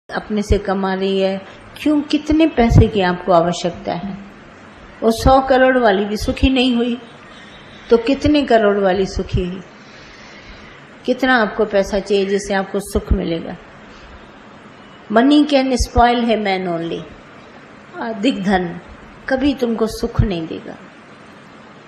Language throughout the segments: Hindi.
अपने से कमा रही है, क्यों, कितने पैसे की आपको आवश्यकता है? वो 100 करोड़ वाली भी सुखी नहीं हुई तो कितने करोड़ वाली सुखी हुई? कितना आपको पैसा चाहिए जिससे आपको सुख मिलेगा? मनी कैन स्पॉइल है मैन ओनली। अधिक धन कभी तुमको सुख नहीं देगा।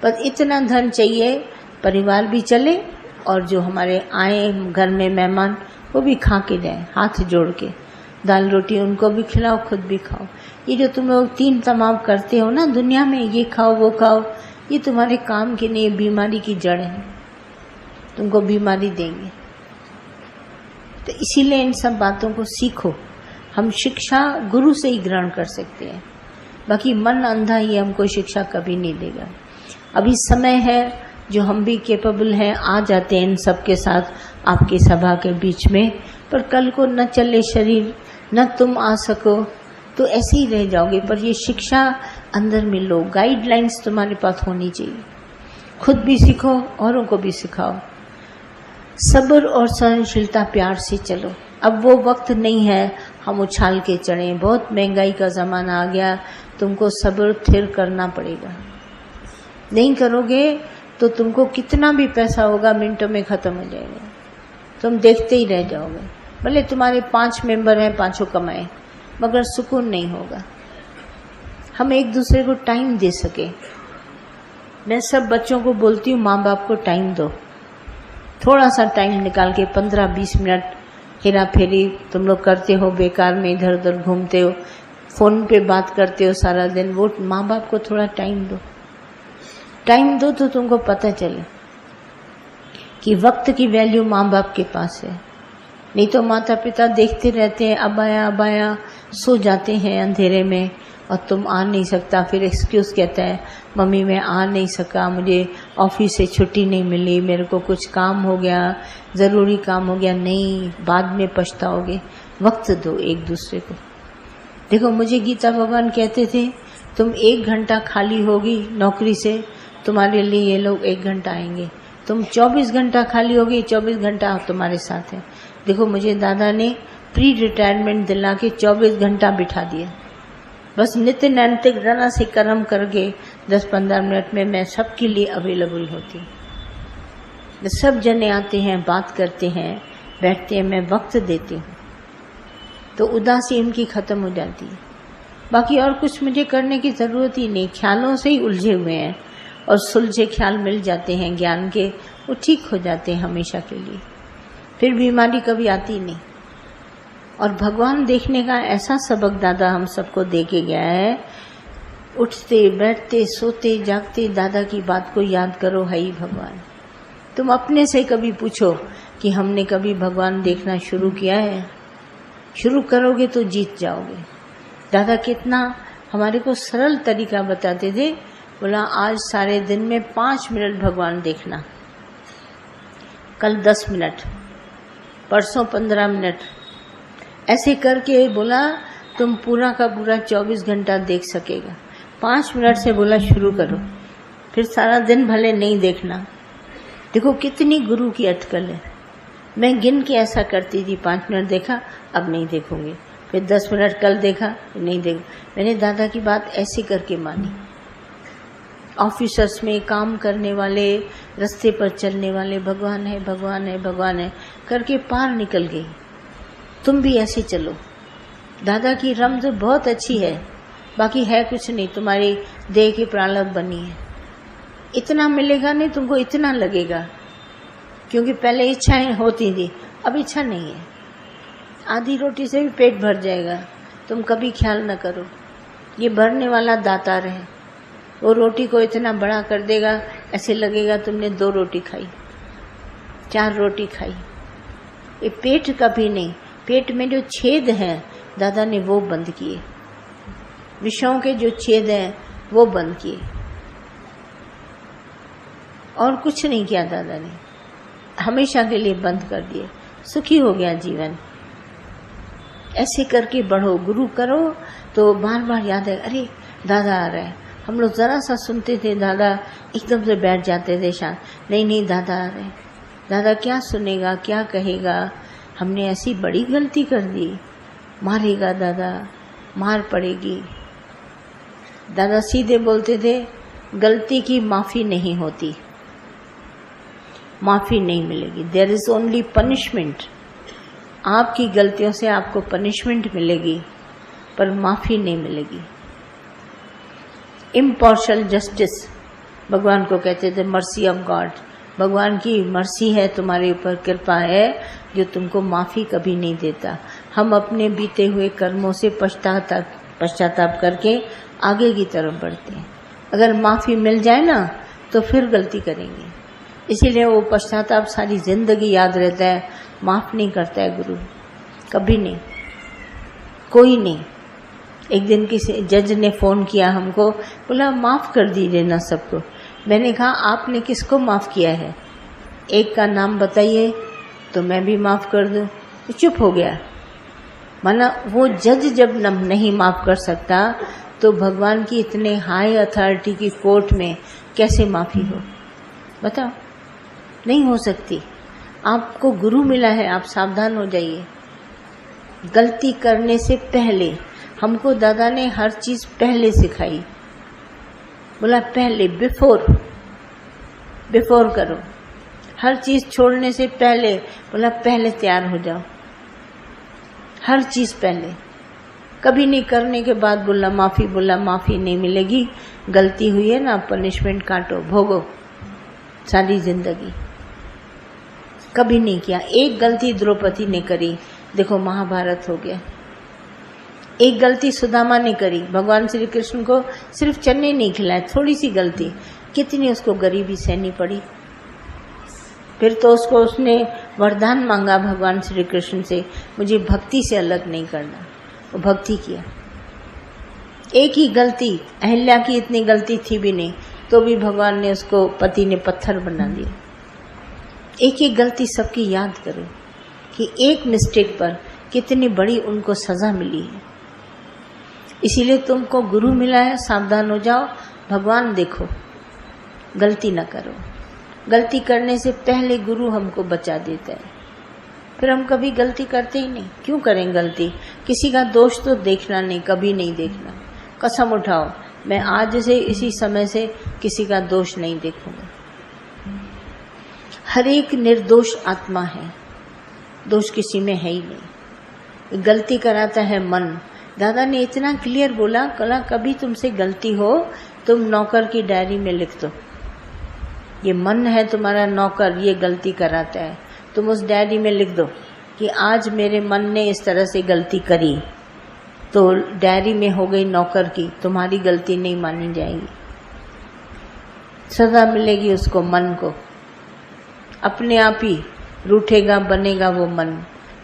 पर इतना धन चाहिए परिवार भी चले और जो हमारे आए घर में मेहमान वो भी खा के जाए, हाथ जोड़ के दाल रोटी उनको भी खिलाओ, खुद भी खाओ। ये जो तुम लोग 3 तमाम करते हो ना दुनिया में, ये खाओ वो खाओ, ये तुम्हारे काम की नहीं, बीमारी की जड़ है, तुमको बीमारी देंगे। तो इसीलिए इन सब बातों को सीखो। हम शिक्षा गुरु से ही ग्रहण कर सकते हैं, बाकी मन अंधा ही हमको शिक्षा कभी नहीं देगा। अभी समय है जो हम भी कैपेबल हैं, आ जाते हैं इन सब के साथ आपकी सभा के बीच में। पर कल को न चले शरीर, न तुम आ सको तो ऐसे ही रह जाओगे। पर ये शिक्षा अंदर में लो, गाइडलाइंस तुम्हारे पास होनी चाहिए। खुद भी सीखो, औरों को भी सिखाओ। सब्र और सहनशीलता, प्यार से चलो। अब वो वक्त नहीं है हम उछाल के चढ़े, बहुत महंगाई का जमाना आ गया, तुमको सब्र थिर करना पड़ेगा। नहीं करोगे तो तुमको कितना भी पैसा होगा मिनटों में खत्म हो जाएगा, तुम देखते ही रह जाओगे। भले तुम्हारे 5 मेंबर हैं, 5 कमाए, मगर सुकून नहीं होगा। हम एक दूसरे को टाइम दे सके। मैं सब बच्चों को बोलती हूँ, माँ बाप को टाइम दो, थोड़ा सा टाइम निकाल के 15-20 मिनट। हेरा फेरी तुम लोग करते हो, बेकार में इधर उधर घूमते हो, फोन पे बात करते हो सारा दिन, वो माँ बाप को थोड़ा टाइम दो। टाइम दो तो तुमको पता चले कि वक्त की वैल्यू माँ बाप के पास है। नहीं तो माता पिता देखते रहते हैं, अब आया सो जाते हैं अंधेरे में और तुम आ नहीं सकता। फिर एक्सक्यूज कहता है, मम्मी मैं आ नहीं सका, मुझे ऑफिस से छुट्टी नहीं मिली, मेरे को कुछ काम हो गया, ज़रूरी काम हो गया। नहीं, बाद में पछताओगे। वक्त दो एक दूसरे को। देखो, मुझे गीता भगवान कहते थे, तुम 1 घंटा खाली होगी नौकरी से, तुम्हारे लिए ये लोग 1 घंटा आएंगे। तुम 24 घंटा खाली होगी, 24 घंटा तुम्हारे साथ है। देखो, मुझे दादा ने प्री रिटायरमेंट दिला के 24 घंटा बिठा दिया। बस नित्य नैतिक जरा से कर्म करके 10-15 मिनट में मैं सबके लिए अवेलेबल होती। सब जने आते हैं, बात करते हैं, बैठते हैं, मैं वक्त देती हूँ, तो उदासी इनकी खत्म हो जाती है। बाकी और कुछ मुझे करने की जरूरत ही नहीं। ख्यालों से ही उलझे हुए हैं और सुलझे ख्याल मिल जाते हैं ज्ञान के, वो ठीक हो जाते हैं हमेशा के लिए। फिर बीमारी कभी आती नहीं। और भगवान देखने का ऐसा सबक दादा हम सबको दे के गया है। उठते बैठते सोते जागते दादा की बात को याद करो, है ही भगवान। तुम अपने से कभी पूछो कि हमने कभी भगवान देखना शुरू किया है? शुरू करोगे तो जीत जाओगे। दादा कितना हमारे को सरल तरीका बताते थे। बोला, आज सारे दिन में 5 मिनट भगवान देखना, कल 10 मिनट, परसों 15 मिनट, ऐसे करके बोला तुम पूरा का पूरा 24 घंटा देख सकेगा। 5 मिनट से बोला शुरू करो, फिर सारा दिन भले नहीं देखना। देखो कितनी गुरु की अटकल है। मैं गिन के ऐसा करती थी, 5 मिनट देखा, अब नहीं देखूंगी, फिर 10 मिनट कल देखा, नहीं देखा। मैंने दादा की बात ऐसे करके मानी। ऑफिसर्स में काम करने वाले, रास्ते पर चलने वाले, भगवान है भगवान है भगवान है करके पार निकल गई। तुम भी ऐसे चलो। दादा की रमज बहुत अच्छी है, बाकी है कुछ नहीं, तुम्हारी देह की प्रारब्ध बनी है। इतना मिलेगा नहीं तुमको, इतना लगेगा, क्योंकि पहले इच्छाएं होती थी, अब इच्छा नहीं है। आधी रोटी से भी पेट भर जाएगा, तुम कभी ख्याल न करो। ये भरने वाला दातार है, वो रोटी को इतना बड़ा कर देगा, ऐसे लगेगा तुमने 2 रोटी खाई, 4 रोटी खाई। ये पेट कभी नहीं। पेट में जो छेद हैं दादा ने वो बंद किए, विषयों के जो छेद हैं वो बंद किए, और कुछ नहीं किया दादा ने, हमेशा के लिए बंद कर दिए। सुखी हो गया जीवन। ऐसे करके बढ़ो, गुरु करो तो बार बार याद है, अरे दादा आ रहा है। हम लोग जरा सा सुनते थे, दादा एकदम से बैठ जाते थे शांत। नहीं दादा आ रहे, दादा क्या सुनेगा, क्या कहेगा, हमने ऐसी बड़ी गलती कर दी। मारेगा दादा, मार पड़ेगी। दादा सीधे बोलते थे, गलती की माफी नहीं होती, माफी नहीं मिलेगी। There is only punishment. आपकी गलतियों से आपको पनिशमेंट मिलेगी, पर माफी नहीं मिलेगी। इम्पार्शियल जस्टिस भगवान को कहते थे, मर्सी ऑफ गॉड। भगवान की मर्सी है, तुम्हारे ऊपर कृपा है, जो तुमको माफी कभी नहीं देता। हम अपने बीते हुए कर्मों से पश्चाताप करके आगे की तरफ बढ़ते हैं। अगर माफी मिल जाए ना तो फिर गलती करेंगे। इसीलिए वो पश्चाताप सारी जिंदगी याद रहता है। माफ नहीं करता है गुरु, कभी नहीं, कोई नहीं। एक दिन किसी जज ने फोन किया हमको, बोला माफ कर दीजिए ना सबको। मैंने कहा आपने किसको माफ किया है, एक का नाम बताइए तो मैं भी माफ कर दूं। तो चुप हो गया। माना वो जज जब नहीं माफ कर सकता तो भगवान की इतने हाई अथॉरिटी की कोर्ट में कैसे माफी हो, बताओ। नहीं हो सकती। आपको गुरु मिला है, आप सावधान हो जाइए। गलती करने से पहले हमको दादा ने हर चीज पहले सिखाई। बोला पहले, बिफोर करो। हर चीज छोड़ने से पहले बोला पहले तैयार हो जाओ। हर चीज पहले, कभी नहीं करने के बाद बोला माफी नहीं मिलेगी। गलती हुई है ना, पनिशमेंट काटो, भोगो सारी जिंदगी। कभी नहीं किया। एक गलती द्रौपदी ने करी, देखो महाभारत हो गया। एक गलती सुदामा ने करी, भगवान श्री कृष्ण को सिर्फ चने नहीं खिलाए, थोड़ी सी गलती, कितनी उसको गरीबी सहनी पड़ी। फिर तो उसने वरदान मांगा भगवान श्री कृष्ण से, मुझे भक्ति से अलग नहीं करना। वो भक्ति किया। एक ही गलती, अहिल्या की इतनी गलती थी भी नहीं, तो भी भगवान ने उसको, पति ने पत्थर बना दिया। एक एक गलती सबकी याद करो कि एक मिस्टेक पर कितनी बड़ी उनको सजा मिली है। इसीलिए तुमको गुरु मिला है, सावधान हो जाओ। भगवान देखो, गलती ना करो। गलती करने से पहले गुरु हमको बचा देता है। फिर हम कभी गलती करते ही नहीं। क्यों करें गलती? किसी का दोष तो देखना नहीं, कभी नहीं देखना। कसम उठाओ, मैं आज से इसी समय से किसी का दोष नहीं देखूंगा। हर एक निर्दोष आत्मा है, दोष किसी में है ही नहीं। गलती कराता है मन। दादा ने इतना क्लियर बोला, कला कभी तुमसे गलती हो, तुम नौकर की डायरी में लिख दो, ये मन है तुम्हारा नौकर, ये गलती कराता है। तुम उस डायरी में लिख दो कि आज मेरे मन ने इस तरह से गलती करी, तो डायरी में हो गई नौकर की, तुम्हारी गलती नहीं मानी जाएगी। सजा मिलेगी उसको, मन को। अपने आप ही रूठेगा, बनेगा वो मन।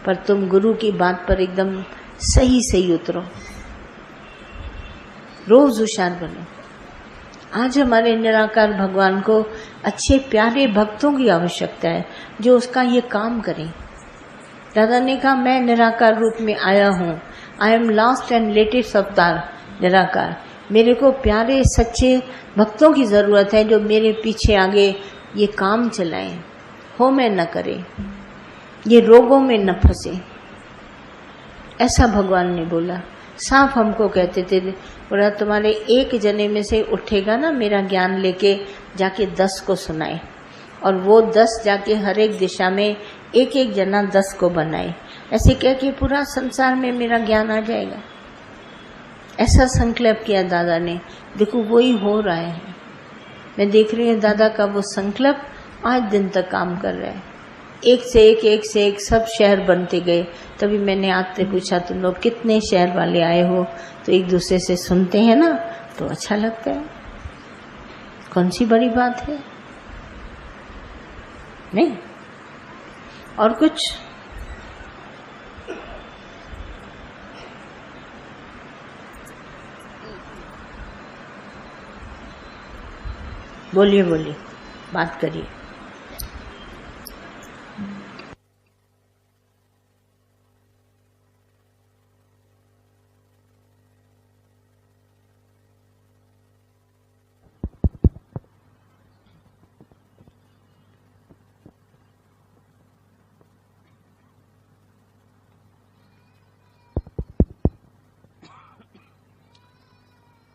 पर तुम गुरु की बात पर एकदम सही उतरो, रोज होशियार बनो। आज हमारे निराकार भगवान को अच्छे प्यारे भक्तों की आवश्यकता है जो उसका ये काम करें। दादा ने कहा, मैं निराकार रूप में आया हूँ, I am last and latest अवतार निराकार। मेरे को प्यारे सच्चे भक्तों की जरूरत है जो मेरे पीछे आगे ये काम चलाएं, हो में न करे, ये रोगों में न फंसे। ऐसा भगवान ने बोला। साफ हमको कहते थे, बोला तुम्हारे एक जने में से उठेगा ना मेरा ज्ञान लेके, जाके 10 को सुनाए, और वो 10 जाके हर एक दिशा में एक एक जना 10 को बनाए। ऐसे कह के पूरा संसार में मेरा ज्ञान आ जाएगा। ऐसा संकल्प किया दादा ने। देखो वही हो रहा है। मैं देख रही हूँ दादा का वो संकल्प आज दिन तक काम कर रहा है। एक से एक सब शहर बनते गए। तभी मैंने आपसे पूछा, तुम लोग कितने शहर वाले आए हो? तो एक दूसरे से सुनते हैं ना, तो अच्छा लगता है। कौन सी बड़ी बात है? नहीं और कुछ? बोलिए बोलिए, बात करिए।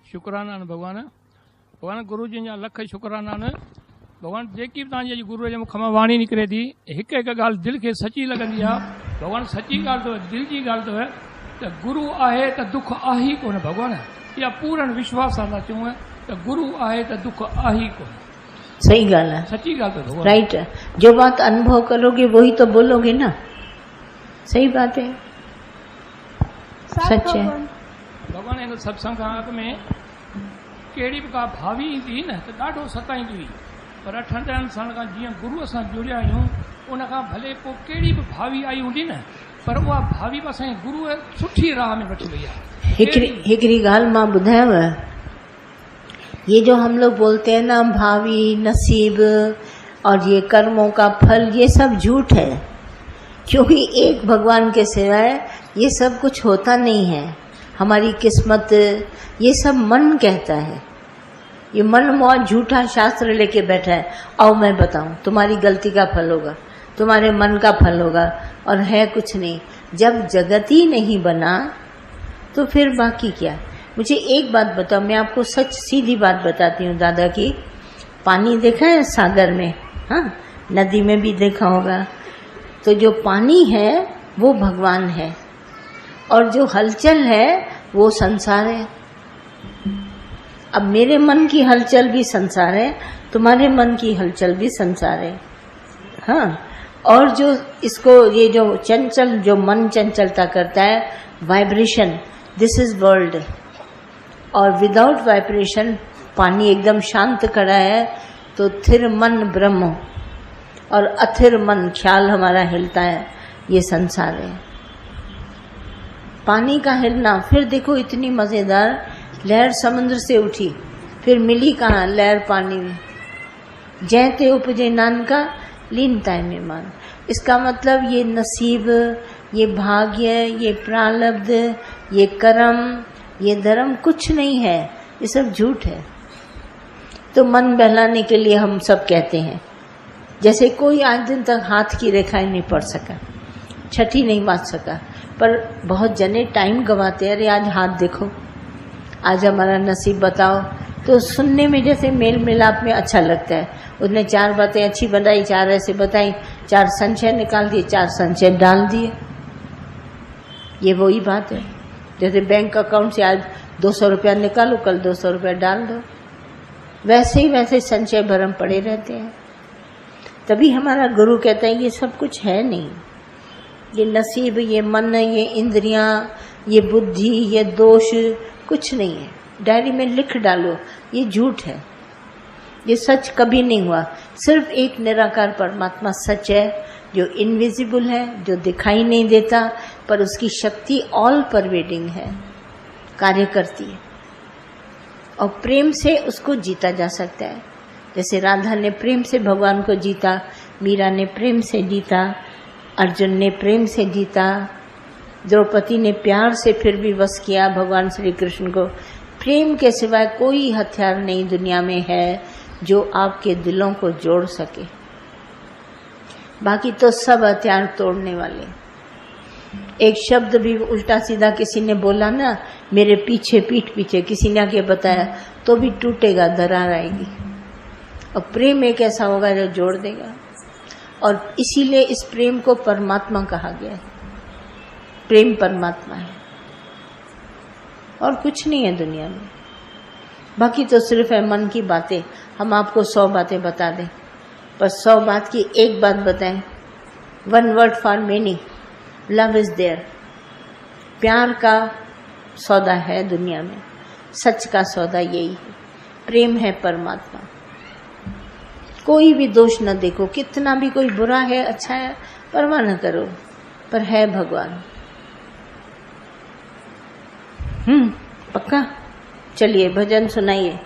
शुक्राना आहिनि भॻवान। भॻवान गुरू जी जा लख शुक्राना आहिनि। भॻवान जेकी बि तव्हांजी गुरूअ जे मुख मां वाणी निकिरे थी, हिकु हिकु ॻाल्हि दिलि खे सची लॻंदी आहे। भॻवान सची ॻाल्हि अथव, दिलि जी ॻाल्हि अथव त गुरू आहे त दुख आहे ई कोन। भॻवान इहा पूर्ण विश्वास सां था चऊं त गुरू आहे त दुख आहे ई कोन। सही ॻाल्हि है, सची ॻाल्हि अथव। राइट है। जो बात अनुभव करोगे वही तो बोलोगे ना। सही बात है, सच है। भॻवान हिन सत्संग खां अॻ में कहिड़ी बि का भावी ईंदी न त ॾाढो सताईंदी हुई, पर 8 साल खां जीअं गुरूअ सां जुड़िया आहियूं, उन खां भले पोइ कहिड़ी बि भावी आई हूंदी न, पर उहा भावी बि असांजे गुरूअ सुठी राह में वठी वई आहे। हिकिड़ी ॻाल्हि मां ॿुधायांव, ये जो हम लोग बोलते हैं ना भावी, नसीब और ये कर्मों का फल, ये सब झूठ है। क्योंकि एक भगवान के सिवाय ये सब कुछ होता नहीं है। हमारी किस्मत ये सब मन कहता है। ये मन बहुत झूठा शास्त्र लेके बैठा है। आओ मैं बताऊं, तुम्हारी गलती का फल होगा, तुम्हारे मन का फल होगा, और है कुछ नहीं। जब जगत ही नहीं बना तो फिर बाकी क्या। मुझे एक बात बताओ, मैं आपको सच सीधी बात बताती हूँ दादा की। पानी देखा है सागर में, हाँ, नदी में भी देखा होगा। तो जो पानी है वो भगवान है, और जो हलचल है वो संसार है। अब मेरे मन की हलचल भी संसार है, तुम्हारे मन की हलचल भी संसार है, हाँ। और जो इसको, ये जो चंचल, जो मन चंचलता करता है, वाइब्रेशन, दिस इज वर्ल्ड। और विदाउट वाइब्रेशन पानी एकदम शांत खड़ा है, तो थिर मन ब्रह्म, और अथिर मन ख्याल हमारा हिलता है, ये संसार है। पानी का हिलना, फिर देखो इतनी मजेदार लहर समुद्र से उठी, फिर मिली कहाँ लहर पानी में। जैते उपजे नानका लीनता में मान। इसका मतलब ये नसीब, ये भाग्य, ये प्रारब्ध, ये कर्म, ये धर्म कुछ नहीं है, ये सब झूठ है। तो मन बहलाने के लिए हम सब कहते हैं। जैसे कोई आज दिन तक हाथ की रेखाएं नहीं पढ़ सका, छठी नहीं बांध सका, पर बहुत जने टाइम गवाते हैं, अरे आज हाथ देखो, आज हमारा नसीब बताओ। तो सुनने में जैसे मेल मिलाप में अच्छा लगता है। उसने 4 बातें अच्छी बताई, 4 ऐसे बताई, 4 संशय निकाल दिए, 4 संशय डाल दिए। ये वही बात है, जैसे बैंक अकाउंट से आज 200 रुपया निकालो, कल 200 रुपया डाल दो, वैसे ही वैसे संशय भरम पड़े रहते हैं। तभी हमारा गुरु कहता है ये सब कुछ है नहीं, ये नसीब, ये मन, ये इंद्रियां, ये बुद्धि, ये दोष कुछ नहीं है। डायरी में लिख डालो, ये झूठ है, ये सच कभी नहीं हुआ। सिर्फ एक निराकार परमात्मा सच है, जो इनविजिबल है, जो दिखाई नहीं देता, पर उसकी शक्ति ऑल परवेडिंग है, कार्य करती है, और प्रेम से उसको जीता जा सकता है। जैसे राधा ने प्रेम से भगवान को जीता, मीरा ने प्रेम से जीता, अर्जुन ने प्रेम से जीता, द्रौपदी ने प्यार से फिर भी वश किया भगवान श्री कृष्ण को। प्रेम के सिवाय कोई हथियार नहीं दुनिया में है जो आपके दिलों को जोड़ सके। बाकी तो सब हथियार तोड़ने वाले। एक शब्द भी उल्टा सीधा किसी ने बोला ना, मेरे पीछे, पीठ पीछे, किसी ने आके बताया, तो भी टूटेगा, दरार आएगी। और प्रेम एक ऐसा होगा जो जोड़ देगा। और इसीलिए इस प्रेम को परमात्मा कहा गया है। प्रेम परमात्मा है और कुछ नहीं है दुनिया में। बाकी तो सिर्फ है मन की बातें। हम आपको 100 बातें बता दें, पर 100 बात की एक बात बताएं, 1 word for many, love is there. प्यार का सौदा है दुनिया में, सच का सौदा यही है, प्रेम है परमात्मा। कोई भी दोष न देखो, कितना भी कोई बुरा है अच्छा है परवाह न करो, पर है भगवान। पक्का? चलिए भजन सुनाइए।